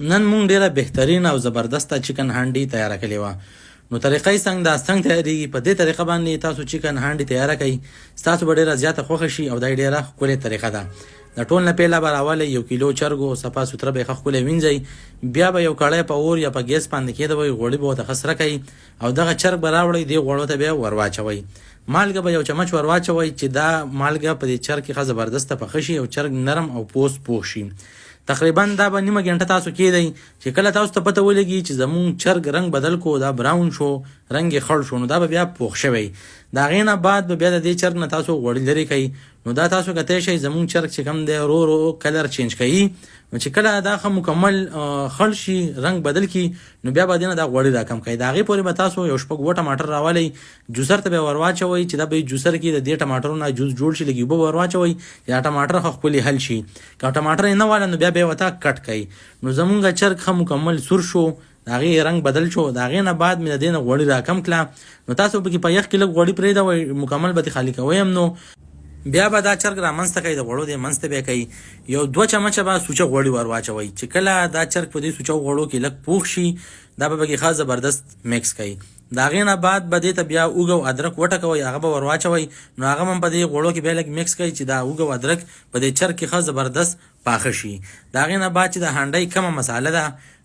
نن مونږ ډیره بهترین او زبردسته چکن هانډي تیاره کړې وه. نو طریقه یې څنګه تیاریږي، په دې طریقه باندې تاسو چکن هانډي تیاره کړئ، ستاسو به ډیره زیاته خوښه شي او دا ډیره ښکلې طریقه ده. د ټول نه پهله به راولئ 1 کیلو چرګو صفا سوتره به یې ښه ښکلې وینځئ، بیا به یو کړی په اور یا په ګیس باندې کېږدوئ، غوړي به ورته ښه سره کړئ او دغه چرګ به راوړئ، دې غوړو ته بیا ور واچوئ. مالګه به 1 چمچ ور واچوئ چې دا مالګه په دې چرګ کې ښه زبردسته پخه شي او چرګ نرم او پوست پوښ شي. تقریبا دا به نیمه ګنټه تاسو کېدئ چې کله تاسو ته پته ولګي چې زمونږ چرګ رنګ بدل کو، دا براون شو، رنګ یې خړ شو، نو دا به بیا پوښ شوی. د هغې نه بعد به بیا د دې چرګ نه تاسو غوړي لرې کوئ. نو دا تاسو کتی شئ زمونږ چرګ چې کوم دی ورو ورو کلر چینج کوي، نو چې کله دا ښه مکمل خړ شي، رنګ بدل کړي، نو بیا به دې نه دا غوړي راکم کوئ. د هغې پورې به تاسو 6 ټماټر راولئ، جوسر ته به ور واچوئ چې دا به جوسر کې د دې ټماټرو نه جوس جوړ شي، لږ اوبه ور واچوئ یا ټماټر ښه ښکلي حل شي. که ټماټر یې نه واله نو بیا به یې ورته کټ کوئ. نو زمونږ چرګ ښه مکمل سور شو، د هغې رنګ بدل شو. د هغې نه بعد مې د دې نه غوړي راکم کړه. نو تاسو پکې په یخ کې لږ غوړي پرېږدوئ، مکمل به دې خالي کوئ هم. نو بیا به دا چرګ را منځته کوئ، د غوړو دې منځته به یې کوئ، 1-2 چمچه به سوچه غوړي ور واچوئ. چې کله دا چرګ په دې سوچه غوړو کې لږ پوښ شي، دا به پکې ښه زبردست میکس کوئ. د هغې نه بعد به دې ته بیا اوږه او ادرک وټکوئ، هغه به ور واچوئ. نو هغه هم په دې غوړو کې بیا لږ میکس کوئ چې دا اوږه او ادرک په دې چرګ کې ښه زبردست پاخه شي. د هغې نه بعد چې د هانډۍ کمه مساله ده،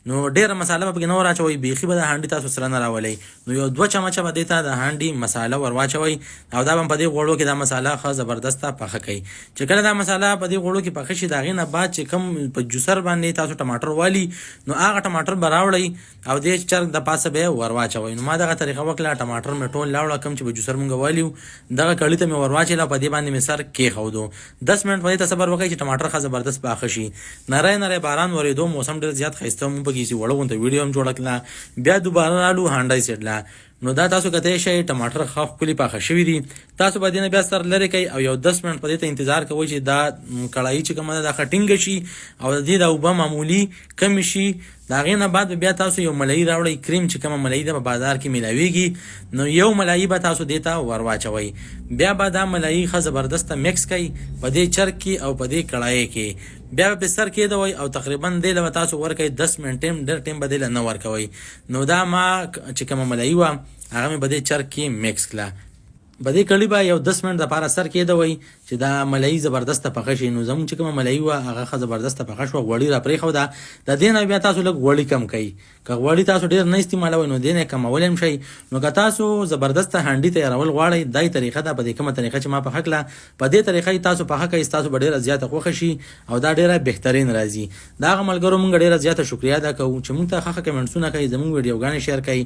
نو ډیره مساله به پکې نه ور اچوئ، بیخي به د هانډي تاسو سره نه راولئ. نو 1-2 چمچه به دې ته د هانډي مساله ور واچوئ او دا به په دې غوړو کې دا مساله ښه زبردسته پخه کوئ. چې کله دا مساله په دې غوړو کې پخه شي، د هغې نه بعد چې کوم په جوسر باندې تاسو ټماټر والي، نو هغه ټماټر به راوړئ او دې چرګ د پاسه به یې ور واچوئ. نو ما دغه طریقه وکړه، ټماټر مې ټول لاوړه، کوم چې په جوسر مونږ والیو دغه کړي ته مې ور واچوله، په دې باندې مې سر کېښودو. 10 منټ په دې ته صبر وکړئ چې ټماټر ښه زبردست پاخه شي. نری نری باران ورېدو، موسم ډېر زیات ښایسته مونږ پکې چې وړه غونته ویډیو هم جوړه کړله. بیا دوباره رالو هانډۍ سیټله. نو دا تاسو کتی شئ ټماټر ښه ښکلي پاخه شوي دي. تاسو به دې نه بیا سر لرې کوئ او 10 منټ په دې ته انتظار کوئ چې دا کړایي چې کومه ده دا ښه ټینګه شي او د دې دا اوبه معمولي کمې شي. د هغې نه بعد بیا تاسو یو ملایي راوړئ، کریم چې کومه ملایي ده په بازار کې میلاویږي، نو یو ملایي به تاسو دې ته ور واچوئ. بیا به دا ملایي ښه زبردسته میکس کوئ په دې چرګ کې او په دې کړایۍ کې. بیا به سر کېږدوئ او تقریبا دې له به تاسو ورکوئ 10 منټ، ډېر ټیم به دې له نه ورکوئ. نو دا ما چې کومه ملایي وه هغه مې په دې چرګ کې میکس کړه. په دې کړي به یو 10 منټ دپاره سر کېږدوئ چې دا ملایي زبردسته پخه شي. نو زموږ چې کومه ملایي وه هغه ښه زبردسته پخه شوه، غوړي را پرېښوده. د دې نه بیا تاسو لږ غوړي کم کوئ. که غوړي تاسو ډېر نه استعمالوئ نو دې نه کمولی هم شئ. نو که تاسو زبردسته هانډي تیارول غواړئ، دای طریقه ده، په دې کومه طریقه چې ما پخه کړه په دې طریقه یې تاسو پخه کوئ، ستاسو به ډېره زیاته خوښه شي او دا ډېره بهترین راځي. د هغه ملګرو مونږ ډېره زیاته شکریا ادا کوو چې مونږ ته ښه کمنټسونه کوئ، زموږ ویډیوګانې شیر کوئ،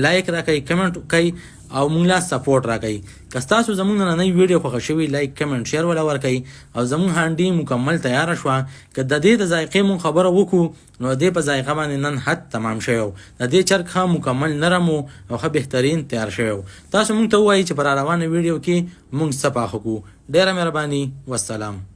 لایک راکوئ، کمنټ کوئ او مونږ لا سپورټ راکوئ. که ستاسو زموږ نننۍ ویډیو خوښه شوي، لایک کمنټ شیر ولا ورکوئ او زموږ هانډي مکمل تیاره شوه. که د دې د ذایقې مونږ خبره وکړو نو د دې په ذایقه باندې نن حد تمام شوی و. د دې چرګ ښه مکمل نرم و او ښه بهترین تیار شوی و. تاسو مونږ ته ووایئ چې په راروانه ویډیو کې مونږ څه پاخه کړو. ډېره مهرباني، والسلام.